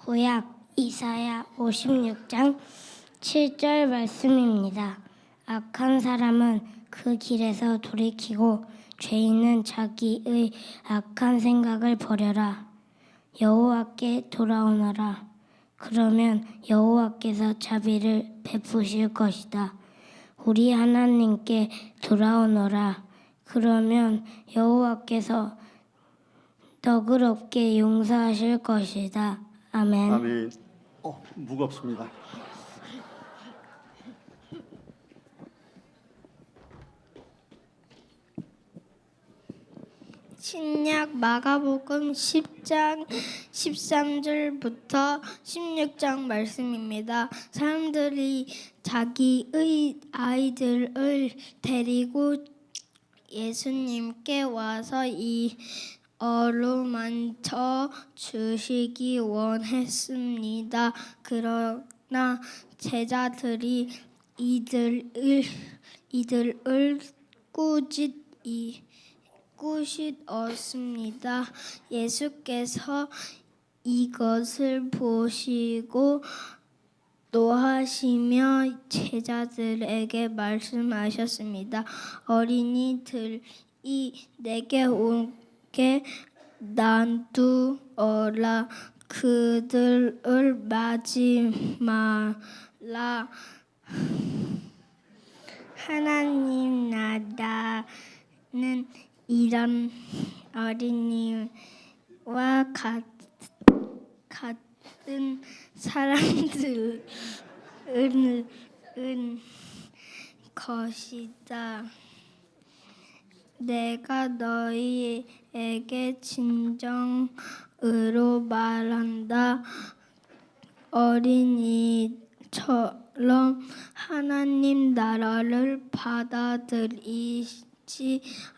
구약 이사야 56장 7절 말씀입니다. 악한 사람은 그 길에서 돌이키고 죄인은 자기의 악한 생각을 버려라. 여호와께 돌아오너라. 그러면 여호와께서 자비를 베푸실 것이다. 우리 하나님께 돌아오너라. 그러면 여호와께서 너그럽게 용서하실 것이다. 아멘. 아멘. 무겁습니다. 신약 마가복음 10장 13절부터 16장 말씀입니다. 사람들이 자기의 아이들을 데리고 예수님께 와서 이 어루만져 주시기 원했습니다. 그러나 제자들이 이들을 꾸짖었습니다. 예수께서 이것을 보시고 노하시며 제자들에게 말씀하셨습니다. 어린이들이 내게 오게 놔두어라. 그들을 맞지 말라. 하나님 나라는 이런 어린이와 같은 사람들은 것이다. 내가 너희에게 진정으로 말한다. 어린이처럼 하나님 나라를 받아들이지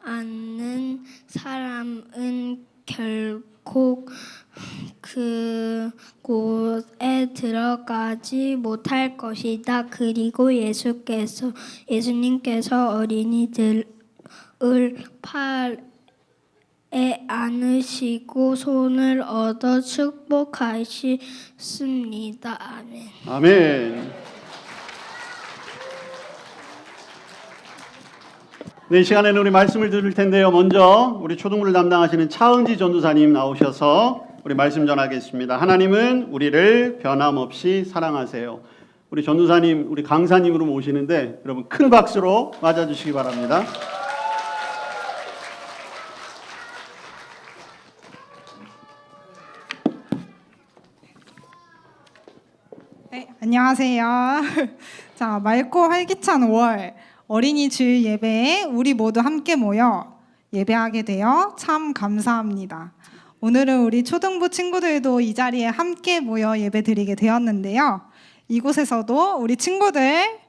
않는 사람은 결코 그곳에 들어가지 못할 것이다. 그리고 예수님께서 어린이들을 팔에 안으시고 손을 얻어 축복하셨습니다. 아멘. 아멘. 네, 이 시간에는 우리 말씀을 들을 텐데요. 먼저 우리 초등부를 담당하시는 차은지 전도사님 나오셔서 우리 말씀 전하겠습니다. 하나님은 우리를 변함없이 사랑하세요. 우리 전도사님, 우리 강사님으로 모시는데 여러분 큰 박수로 맞아주시기 바랍니다. 네, 안녕하세요. 자, 맑고 활기찬 5월 어린이 주일 예배에 우리 모두 함께 모여 예배하게 되어 참 감사합니다. 오늘은 우리 초등부 친구들도 이 자리에 함께 모여 예배 드리게 되었는데요. 이곳에서도 우리 친구들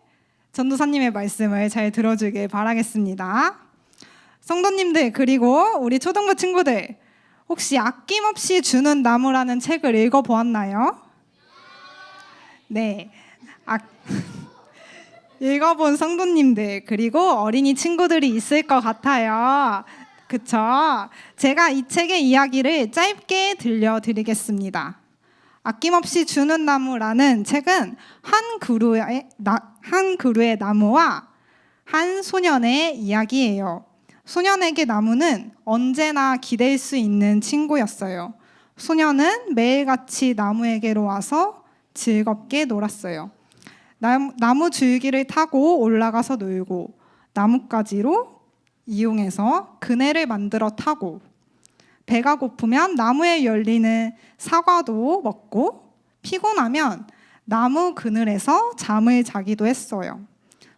전도사님의 말씀을 잘 들어주길 바라겠습니다. 성도님들 그리고 우리 초등부 친구들 혹시 아낌없이 주는 나무라는 책을 읽어보았나요? 네, 읽어본 성도님들 그리고 어린이 친구들이 있을 것 같아요. 그쵸? 제가 이 책의 이야기를 짧게 들려드리겠습니다. 아낌없이 주는 나무라는 책은 한 그루의 나무와 한 소년의 이야기예요. 소년에게 나무는 언제나 기댈 수 있는 친구였어요. 소년은 매일같이 나무에게로 와서 즐겁게 놀았어요. 나무 줄기를 타고 올라가서 놀고 나뭇가지로 이용해서 그네를 만들어 타고 배가 고프면 나무에 열리는 사과도 먹고 피곤하면 나무 그늘에서 잠을 자기도 했어요.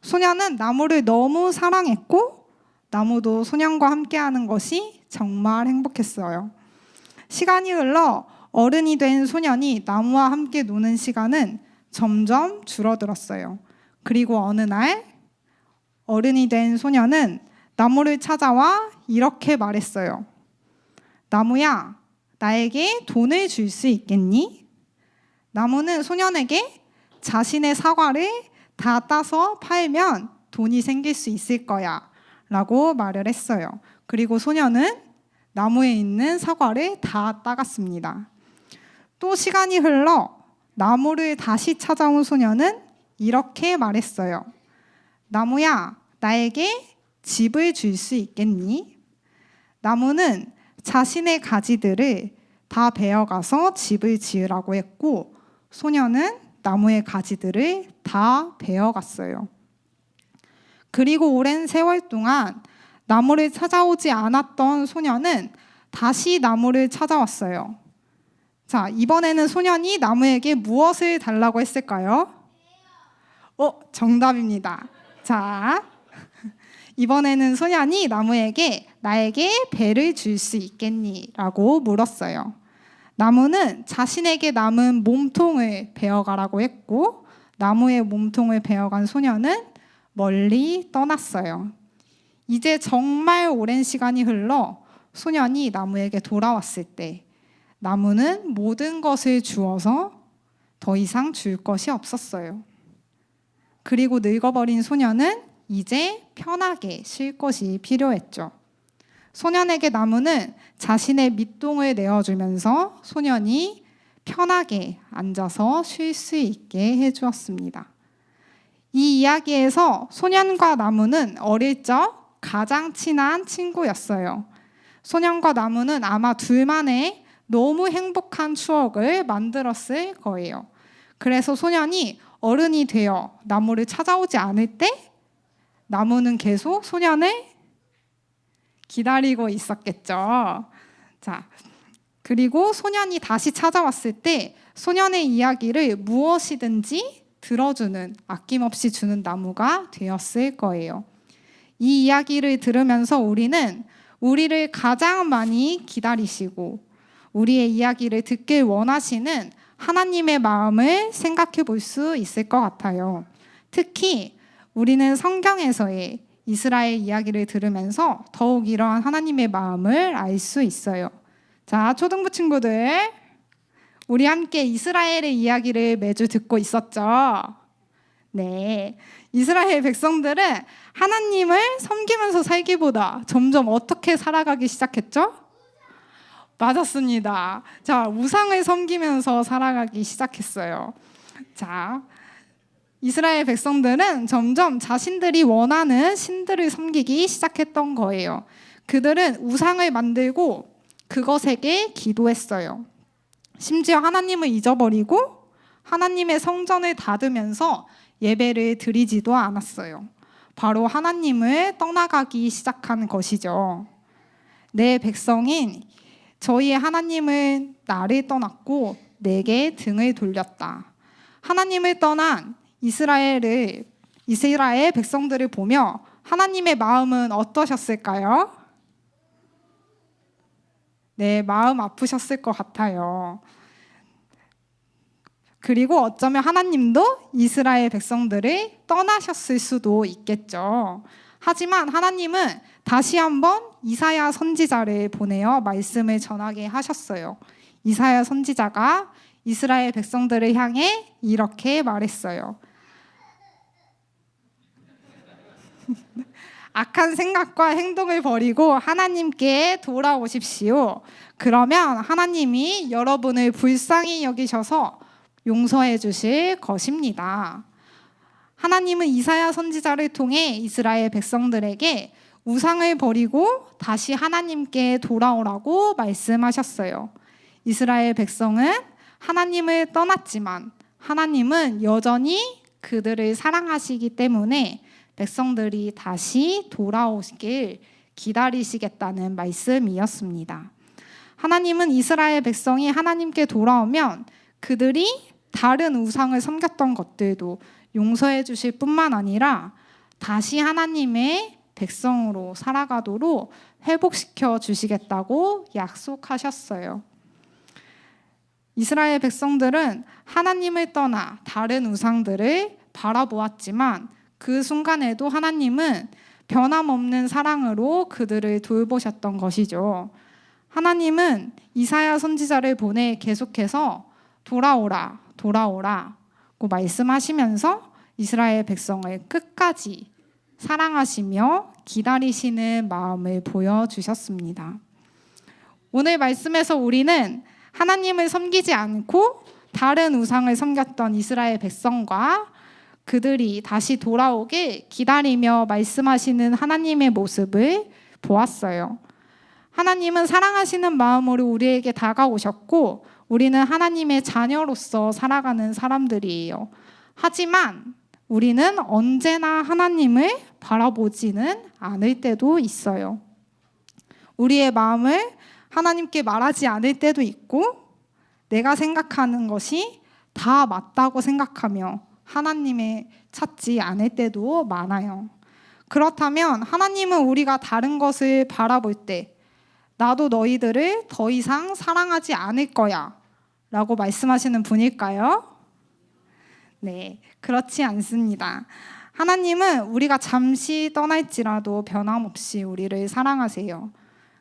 소년은 나무를 너무 사랑했고 나무도 소년과 함께하는 것이 정말 행복했어요. 시간이 흘러 어른이 된 소년이 나무와 함께 노는 시간은 점점 줄어들었어요. 그리고 어느 날 어른이 된 소년은 나무를 찾아와 이렇게 말했어요. 나무야, 나에게 돈을 줄 수 있겠니? 나무는 소년에게 자신의 사과를 다 따서 팔면 돈이 생길 수 있을 거야 라고 말을 했어요. 그리고 소년은 나무에 있는 사과를 다 따갔습니다. 또 시간이 흘러 나무를 다시 찾아온 소녀는 이렇게 말했어요. 나무야, 나에게 집을 줄 수 있겠니? 나무는 자신의 가지들을 다 베어가서 집을 지으라고 했고 소녀는 나무의 가지들을 다 베어갔어요. 그리고 오랜 세월 동안 나무를 찾아오지 않았던 소녀는 다시 나무를 찾아왔어요. 자, 이번에는 소년이 나무에게 무엇을 달라고 했을까요? 정답입니다. 자, 이번에는 소년이 나무에게 나에게 배를 줄 수 있겠니? 라고 물었어요. 나무는 자신에게 남은 몸통을 베어가라고 했고 나무의 몸통을 베어간 소년은 멀리 떠났어요. 이제 정말 오랜 시간이 흘러 소년이 나무에게 돌아왔을 때 나무는 모든 것을 주어서 더 이상 줄 것이 없었어요. 그리고 늙어버린 소년은 이제 편하게 쉴 것이 필요했죠. 소년에게 나무는 자신의 밑동을 내어주면서 소년이 편하게 앉아서 쉴 수 있게 해주었습니다. 이 이야기에서 소년과 나무는 어릴 적 가장 친한 친구였어요. 소년과 나무는 아마 둘만의 너무 행복한 추억을 만들었을 거예요. 그래서 소년이 어른이 되어 나무를 찾아오지 않을 때 나무는 계속 소년을 기다리고 있었겠죠. 자, 그리고 소년이 다시 찾아왔을 때 소년의 이야기를 무엇이든지 들어주는, 아낌없이 주는 나무가 되었을 거예요. 이 이야기를 들으면서 우리는 우리를 가장 많이 기다리시고 우리의 이야기를 듣길 원하시는 하나님의 마음을 생각해 볼 수 있을 것 같아요. 특히 우리는 성경에서의 이스라엘 이야기를 들으면서 더욱 이러한 하나님의 마음을 알 수 있어요. 자, 초등부 친구들, 우리 함께 이스라엘의 이야기를 매주 듣고 있었죠? 네, 이스라엘 백성들은 하나님을 섬기면서 살기보다 점점 어떻게 살아가기 시작했죠? 맞았습니다. 자, 우상을 섬기면서 살아가기 시작했어요. 자, 이스라엘 백성들은 점점 자신들이 원하는 신들을 섬기기 시작했던 거예요. 그들은 우상을 만들고 그것에게 기도했어요. 심지어 하나님을 잊어버리고 하나님의 성전을 닫으면서 예배를 드리지도 않았어요. 바로 하나님을 떠나가기 시작한 것이죠. 내 백성인 저희의 하나님은 나를 떠났고 내게 등을 돌렸다. 하나님을 떠난 이스라엘 백성들을 보며 하나님의 마음은 어떠셨을까요? 네, 마음 아프셨을 것 같아요. 그리고 어쩌면 하나님도 이스라엘 백성들을 떠나셨을 수도 있겠죠. 하지만 하나님은 다시 한번 이사야 선지자를 보내어 말씀을 전하게 하셨어요. 이사야 선지자가 이스라엘 백성들을 향해 이렇게 말했어요. 악한 생각과 행동을 버리고 하나님께 돌아오십시오. 그러면 하나님이 여러분을 불쌍히 여기셔서 용서해 주실 것입니다. 하나님은 이사야 선지자를 통해 이스라엘 백성들에게 우상을 버리고 다시 하나님께 돌아오라고 말씀하셨어요. 이스라엘 백성은 하나님을 떠났지만 하나님은 여전히 그들을 사랑하시기 때문에 백성들이 다시 돌아오시길 기다리시겠다는 말씀이었습니다. 하나님은 이스라엘 백성이 하나님께 돌아오면 그들이 다른 우상을 섬겼던 것들도 용서해 주실 뿐만 아니라 다시 하나님의 백성으로 살아가도록 회복시켜 주시겠다고 약속하셨어요. 이스라엘 백성들은 하나님을 떠나 다른 우상들을 바라보았지만 그 순간에도 하나님은 변함없는 사랑으로 그들을 돌보셨던 것이죠. 하나님은 이사야 선지자를 보내 계속해서 돌아오라, 돌아오라고 말씀하시면서 이스라엘 백성을 끝까지 사랑하시며 기다리시는 마음을 보여주셨습니다. 오늘 말씀에서 우리는 하나님을 섬기지 않고 다른 우상을 섬겼던 이스라엘 백성과 그들이 다시 돌아오게 기다리며 말씀하시는 하나님의 모습을 보았어요. 하나님은 사랑하시는 마음으로 우리에게 다가오셨고 우리는 하나님의 자녀로서 살아가는 사람들이에요. 하지만 우리는 언제나 하나님을 바라보지는 않을 때도 있어요. 우리의 마음을 하나님께 말하지 않을 때도 있고 내가 생각하는 것이 다 맞다고 생각하며 하나님을 찾지 않을 때도 많아요. 그렇다면 하나님은 우리가 다른 것을 바라볼 때 나도 너희들을 더 이상 사랑하지 않을 거야 라고 말씀하시는 분일까요? 네, 그렇지 않습니다. 하나님은 우리가 잠시 떠날지라도 변함없이 우리를 사랑하세요.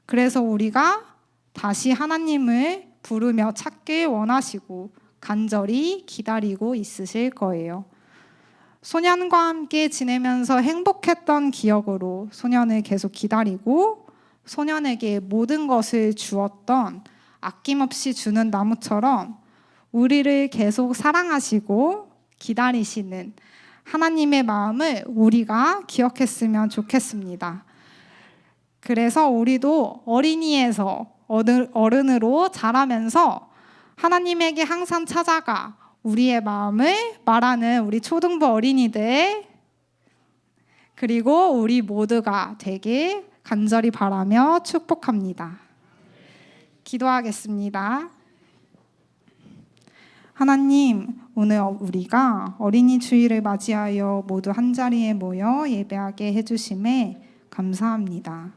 그래서 우리가 다시 하나님을 부르며 찾길 원하시고 간절히 기다리고 있으실 거예요. 소년과 함께 지내면서 행복했던 기억으로 소년을 계속 기다리고 소년에게 모든 것을 주었던 아낌없이 주는 나무처럼 우리를 계속 사랑하시고 기다리시는 하나님의 마음을 우리가 기억했으면 좋겠습니다. 그래서 우리도 어린이에서 어른으로 자라면서 하나님에게 항상 찾아가 우리의 마음을 말하는 우리 초등부 어린이들 그리고 우리 모두가 되길 간절히 바라며 축복합니다. 기도하겠습니다. 하나님, 오늘 우리가 어린이 주일을 맞이하여 모두 한자리에 모여 예배하게 해주심에 감사합니다.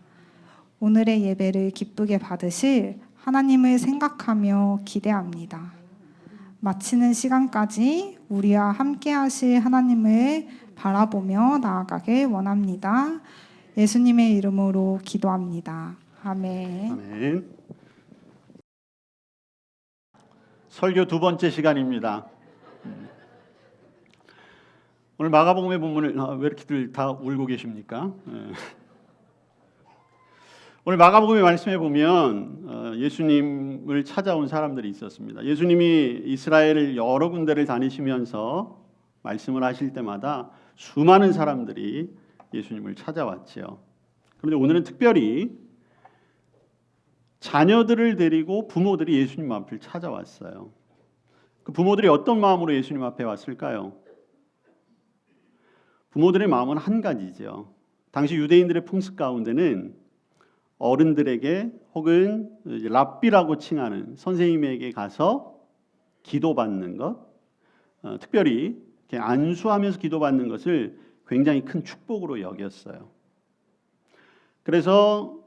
오늘의 예배를 기쁘게 받으실 하나님을 생각하며 기대합니다. 마치는 시간까지 우리와 함께 하실 하나님을 바라보며 나아가길 원합니다. 예수님의 이름으로 기도합니다. 아멘. 아멘. 설교 두 번째 시간입니다. 오늘 마가복음의 본문을 왜 이렇게들 다 울고 계십니까? 오늘 마가복음의 말씀에 보면 예수님을 찾아온 사람들이 있었습니다. 예수님이 이스라엘을 여러 군데를 다니시면서 말씀을 하실 때마다 수많은 사람들이 예수님을 찾아왔죠. 그런데 오늘은 특별히 자녀들을 데리고 부모들이 예수님 앞을 찾아왔어요. 그 부모들이 어떤 마음으로 예수님 앞에 왔을까요? 부모들의 마음은 한 가지죠. 당시 유대인들의 풍습 가운데는 어른들에게 혹은 랍비라고 칭하는 선생님에게 가서 기도받는 것, 특별히 이렇게 안수하면서 기도받는 것을 굉장히 큰 축복으로 여겼어요. 그래서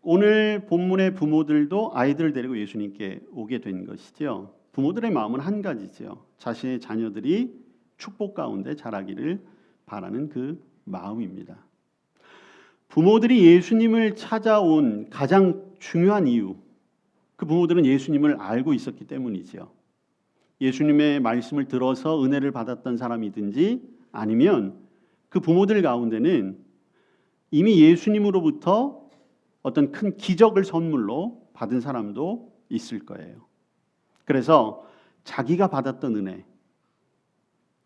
오늘 본문의 부모들도 아이들을 데리고 예수님께 오게 된 것이죠. 부모들의 마음은 한 가지죠. 자신의 자녀들이 축복 가운데 자라기를 바라는 그 마음입니다. 부모들이 예수님을 찾아온 가장 중요한 이유, 그 부모들은 예수님을 알고 있었기 때문이죠. 예수님의 말씀을 들어서 은혜를 받았던 사람이든지 아니면 그 부모들 가운데는 이미 예수님으로부터 어떤 큰 기적을 선물로 받은 사람도 있을 거예요. 그래서 자기가 받았던 은혜,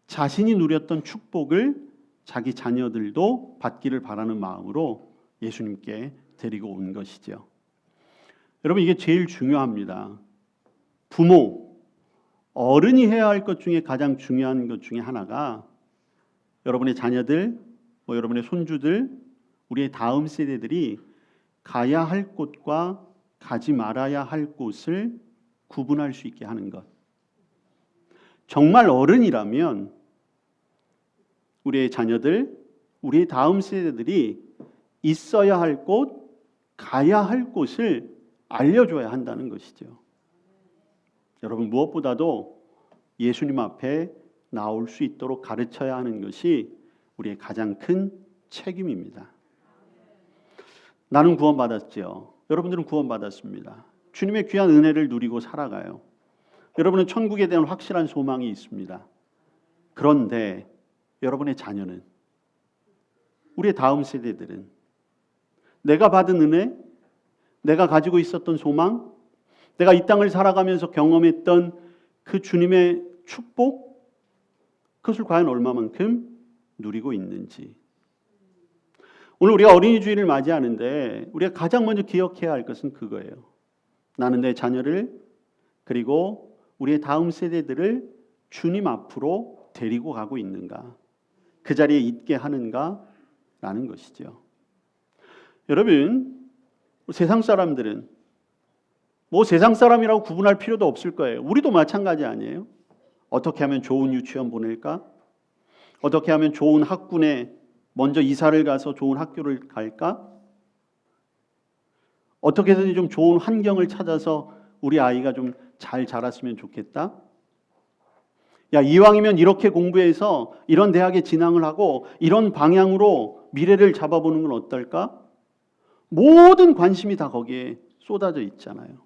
자신이 누렸던 축복을 자기 자녀들도 받기를 바라는 마음으로 예수님께 데리고 온 것이죠. 여러분, 이게 제일 중요합니다. 부모, 어른이 해야 할 것 중에 가장 중요한 것 중에 하나가 여러분의 자녀들, 여러분의 손주들, 우리의 다음 세대들이 가야 할 곳과 가지 말아야 할 곳을 구분할 수 있게 하는 것. 정말 어른이라면 우리의 자녀들, 우리의 다음 세대들이 있어야 할 곳, 가야 할 곳을 알려줘야 한다는 것이죠. 여러분, 무엇보다도 예수님 앞에 나올 수 있도록 가르쳐야 하는 것이 우리의 가장 큰 책임입니다. 나는 구원받았죠. 여러분들은 구원받았습니다. 주님의 귀한 은혜를 누리고 살아가요. 여러분은 천국에 대한 확실한 소망이 있습니다. 그런데 여러분의 자녀는, 우리의 다음 세대들은 내가 받은 은혜, 내가 가지고 있었던 소망, 내가 이 땅을 살아가면서 경험했던 그 주님의 축복, 그것을 과연 얼마만큼 누리고 있는지. 오늘 우리가 어린이 주일을 맞이하는데 우리가 가장 먼저 기억해야 할 것은 그거예요. 나는 내 자녀를 그리고 우리의 다음 세대들을 주님 앞으로 데리고 가고 있는가, 그 자리에 있게 하는가 라는 것이죠. 여러분, 세상 사람들은 세상 사람이라고 구분할 필요도 없을 거예요. 우리도 마찬가지 아니에요? 어떻게 하면 좋은 유치원 보낼까? 어떻게 하면 좋은 학군에 먼저 이사를 가서 좋은 학교를 갈까? 어떻게 해서든지 좀 좋은 환경을 찾아서 우리 아이가 좀 잘 자랐으면 좋겠다. 야, 이왕이면 이렇게 공부해서 이런 대학에 진학을 하고 이런 방향으로 미래를 잡아보는 건 어떨까? 모든 관심이 다 거기에 쏟아져 있잖아요.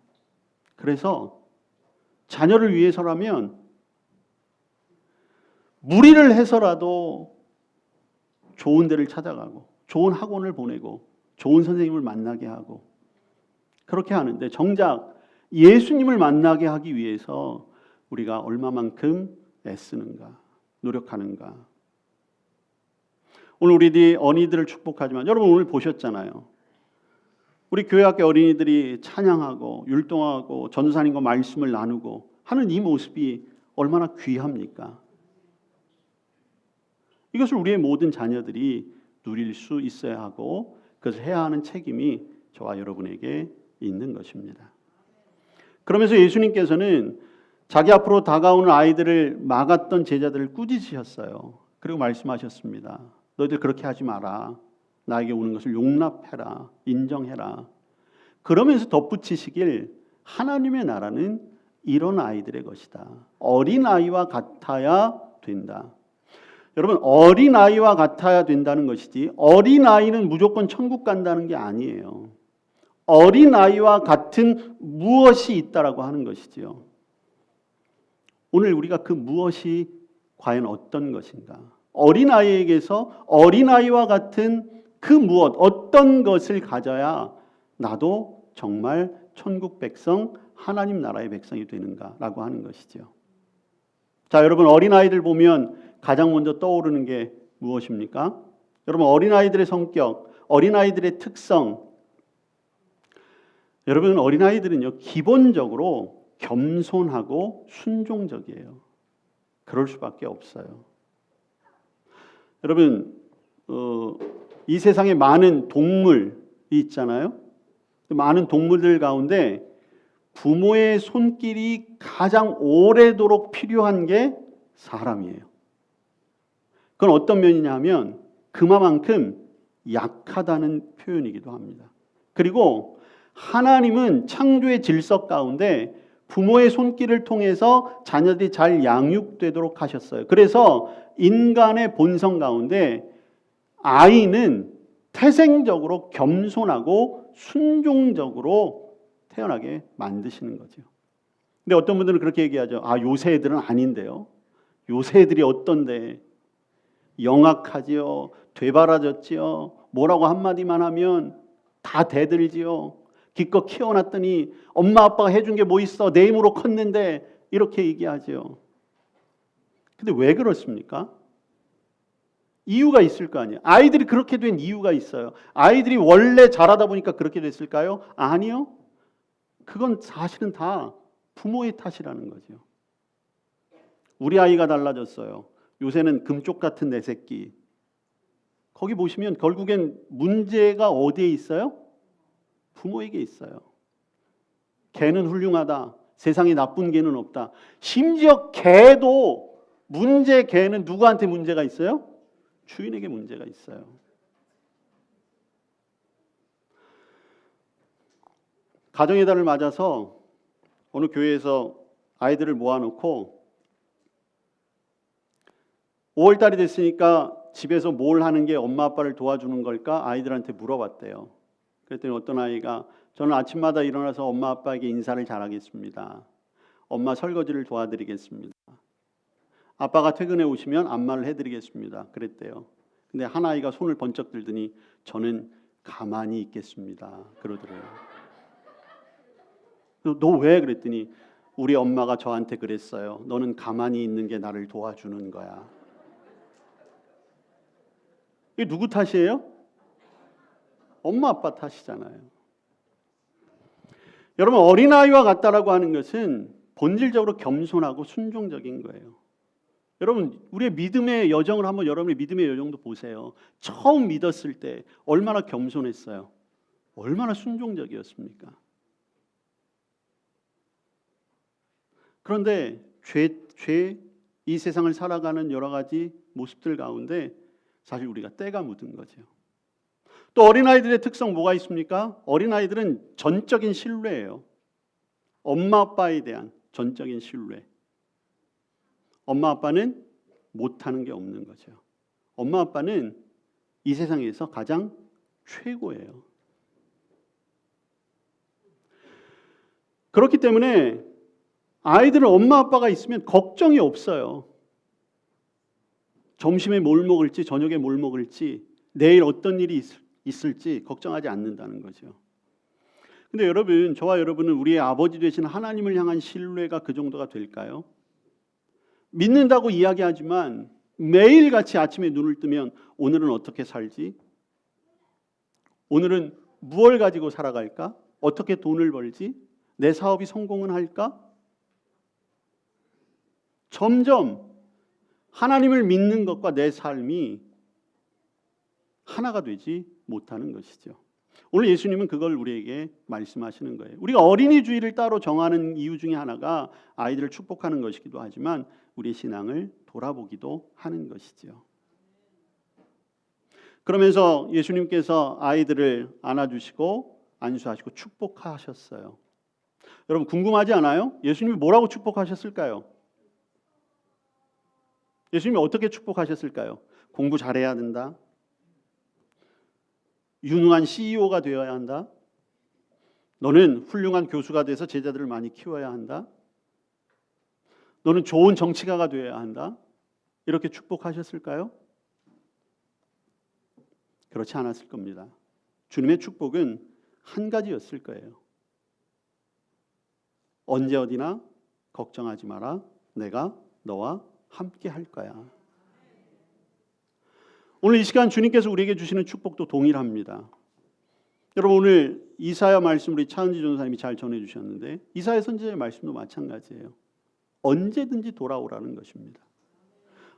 그래서 자녀를 위해서라면 무리를 해서라도 좋은 데를 찾아가고 좋은 학원을 보내고 좋은 선생님을 만나게 하고 그렇게 하는데, 정작 예수님을 만나게 하기 위해서 우리가 얼마만큼 애쓰는가, 노력하는가. 오늘 우리들이 어린이들을 축복하지만 여러분 오늘 보셨잖아요. 우리 교회 학교 어린이들이 찬양하고 율동하고 전도사님과 말씀을 나누고 하는 이 모습이 얼마나 귀합니까? 이것을 우리의 모든 자녀들이 누릴 수 있어야 하고 그것을 해야 하는 책임이 저와 여러분에게 있는 것입니다. 그러면서 예수님께서는 자기 앞으로 다가오는 아이들을 막았던 제자들을 꾸짖으셨어요. 그리고 말씀하셨습니다. 너희들 그렇게 하지 마라. 나에게 오는 것을 용납해라. 인정해라. 그러면서 덧붙이시길, 하나님의 나라는 이런 아이들의 것이다. 어린아이와 같아야 된다. 여러분, 어린아이와 같아야 된다는 것이지 어린아이는 무조건 천국 간다는 게 아니에요. 어린아이와 같은 무엇이 있다라고 하는 것이지요. 오늘 우리가 그 무엇이 과연 어떤 것인가? 어린아이에게서 어린아이와 같은 그 무엇, 어떤 것을 가져야 나도 정말 천국 백성, 하나님 나라의 백성이 되는가라고 하는 것이죠. 자, 여러분, 어린아이들 보면 가장 먼저 떠오르는 게 무엇입니까? 여러분, 어린아이들의 성격, 어린아이들의 특성. 여러분, 어린아이들은요, 기본적으로 겸손하고 순종적이에요. 그럴 수밖에 없어요. 여러분, 이 세상에 많은 동물이 있잖아요. 많은 동물들 가운데 부모의 손길이 가장 오래도록 필요한 게 사람이에요. 그건 어떤 면이냐 하면 그만큼 약하다는 표현이기도 합니다. 그리고 하나님은 창조의 질서 가운데 부모의 손길을 통해서 자녀들이 잘 양육되도록 하셨어요. 그래서 인간의 본성 가운데 아이는 태생적으로 겸손하고 순종적으로 태어나게 만드시는 거죠. 근데 어떤 분들은 그렇게 얘기하죠. 요새 애들은 아닌데요. 요새 애들이 어떤데 영악하지요, 되바라졌지요, 뭐라고 한마디만 하면 다 대들지요. 기껏 키워놨더니 엄마 아빠가 해준 게 뭐 있어, 내 힘으로 컸는데, 이렇게 얘기하죠. 근데 왜 그렇습니까? 이유가 있을 거 아니에요. 아이들이 그렇게 된 이유가 있어요. 아이들이 원래 잘하다 보니까 그렇게 됐을까요? 아니요. 그건 사실은 다 부모의 탓이라는 거죠. 우리 아이가 달라졌어요. 요새는 금쪽 같은 내 새끼. 거기 보시면 결국엔 문제가 어디에 있어요? 부모에게 있어요. 개는 훌륭하다. 세상에 나쁜 개는 없다. 심지어 개도 개는 누구한테 문제가 있어요? 주인에게 문제가 있어요. 가정의 달을 맞아서 어느 교회에서 아이들을 모아놓고 5월달이 됐으니까 집에서 뭘 하는 게 엄마 아빠를 도와주는 걸까? 아이들한테 물어봤대요. 그랬더니 어떤 아이가 저는 아침마다 일어나서 엄마 아빠에게 인사를 잘하겠습니다. 엄마 설거지를 도와드리겠습니다. 아빠가 퇴근해 오시면 안마를 해드리겠습니다. 그랬대요. 근데 한 아이가 손을 번쩍 들더니 저는 가만히 있겠습니다. 그러더래요. 너 왜? 그랬더니 우리 엄마가 저한테 그랬어요. 너는 가만히 있는 게 나를 도와주는 거야. 이게 누구 탓이에요? 엄마 아빠 탓이잖아요. 여러분, 어린아이와 같다라고 하는 것은 본질적으로 겸손하고 순종적인 거예요. 여러분, 우리의 믿음의 여정을 한번 여러분의 믿음의 여정도 보세요. 처음 믿었을 때 얼마나 겸손했어요. 얼마나 순종적이었습니까? 그런데 이 세상을 살아가는 여러 가지 모습들 가운데 사실 우리가 때가 묻은 거죠. 또 어린아이들의 특성 뭐가 있습니까? 어린아이들은 전적인 신뢰예요. 엄마 아빠에 대한 전적인 신뢰. 엄마 아빠는 못하는 게 없는 거죠. 엄마 아빠는 이 세상에서 가장 최고예요. 그렇기 때문에 아이들은 엄마 아빠가 있으면 걱정이 없어요. 점심에 뭘 먹을지, 저녁에 뭘 먹을지, 내일 어떤 일이 있을지 걱정하지 않는다는 거죠. 근데 여러분, 저와 여러분은 우리의 아버지 되신 하나님을 향한 신뢰가 그 정도가 될까요? 믿는다고 이야기하지만 매일같이 아침에 눈을 뜨면 오늘은 어떻게 살지? 오늘은 무엇을 가지고 살아갈까? 어떻게 돈을 벌지? 내 사업이 성공은 할까? 점점 하나님을 믿는 것과 내 삶이 하나가 되지 못하는 것이죠. 오늘 예수님은 그걸 우리에게 말씀하시는 거예요. 우리가 어린이 주일을 따로 정하는 이유 중에 하나가 아이들을 축복하는 것이기도 하지만 우리의 신앙을 돌아보기도 하는 것이죠. 그러면서 예수님께서 아이들을 안아주시고 안수하시고 축복하셨어요. 여러분 궁금하지 않아요? 예수님이 뭐라고 축복하셨을까요? 예수님이 어떻게 축복하셨을까요? 공부 잘해야 된다. 유능한 CEO가 되어야 한다. 너는 훌륭한 교수가 돼서 제자들을 많이 키워야 한다. 너는 좋은 정치가가 되어야 한다. 이렇게 축복하셨을까요? 그렇지 않았을 겁니다. 주님의 축복은 한 가지였을 거예요. 언제 어디나 걱정하지 마라. 내가 너와 함께 할 거야. 오늘 이 시간 주님께서 우리에게 주시는 축복도 동일합니다. 여러분 오늘 이사야 말씀 우리 차은지 전사님이 잘 전해주셨는데 이사야 선지자의 말씀도 마찬가지예요. 언제든지 돌아오라는 것입니다.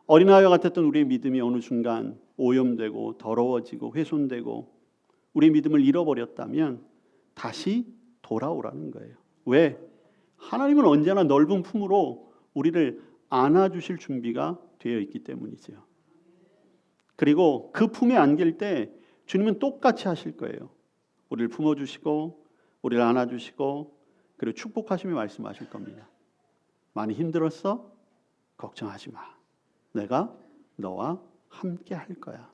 어린아이와 같았던 우리의 믿음이 어느 순간 오염되고 더러워지고 훼손되고 우리의 믿음을 잃어버렸다면 다시 돌아오라는 거예요. 왜? 하나님은 언제나 넓은 품으로 우리를 안아주실 준비가 되어 있기 때문이죠. 그리고 그 품에 안길 때 주님은 똑같이 하실 거예요. 우리를 품어주시고 우리를 안아주시고 그리고 축복하시며 말씀하실 겁니다. 많이 힘들었어? 걱정하지 마. 내가 너와 함께 할 거야.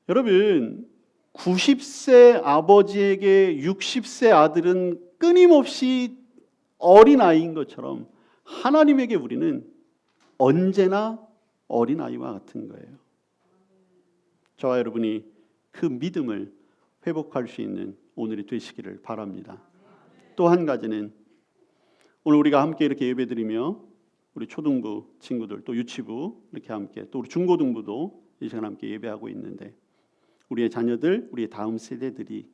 여러분 90세 아버지에게 60세 아들은 끊임없이 어린아이인 것처럼 하나님에게 우리는 언제나 어린아이와 같은 거예요. 저와 여러분이 그 믿음을 회복할 수 있는 오늘이 되시기를 바랍니다. 또 한 가지는 오늘 우리가 함께 이렇게 예배드리며 우리 초등부 친구들 또 유치부 이렇게 함께 또 우리 중고등부도 이 시간 함께 예배하고 있는데 우리의 자녀들, 우리의 다음 세대들이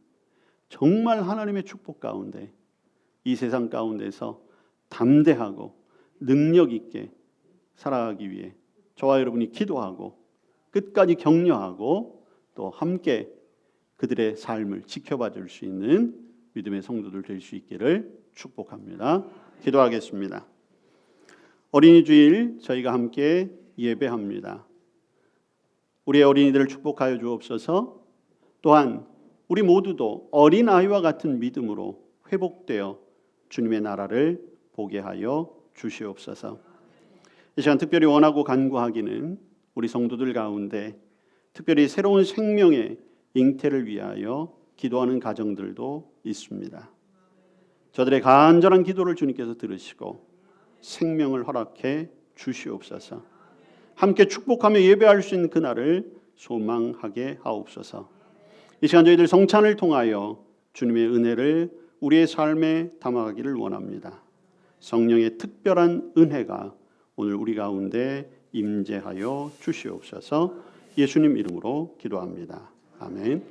정말 하나님의 축복 가운데 이 세상 가운데서 담대하고 능력 있게 살아가기 위해 저와 여러분이 기도하고 끝까지 격려하고 또 함께 그들의 삶을 지켜봐 줄 수 있는 믿음의 성도들 될 수 있기를 축복합니다. 기도하겠습니다. 어린이 주일 저희가 함께 예배합니다. 우리의 어린이들을 축복하여 주옵소서. 또한 우리 모두도 어린아이와 같은 믿음으로 회복되어 주님의 나라를 보게 하여 주시옵소서. 이 시간 특별히 원하고 간구하기는 우리 성도들 가운데 특별히 새로운 생명의 잉태를 위하여 기도하는 가정들도 있습니다. 저들의 간절한 기도를 주님께서 들으시고 생명을 허락해 주시옵소서. 함께 축복하며 예배할 수 있는 그날을 소망하게 하옵소서. 이 시간 저희들 성찬을 통하여 주님의 은혜를 우리의 삶에 담아가기를 원합니다. 성령의 특별한 은혜가 오늘 우리 가운데 임재하여 주시옵소서. 예수님 이름으로 기도합니다. 아멘.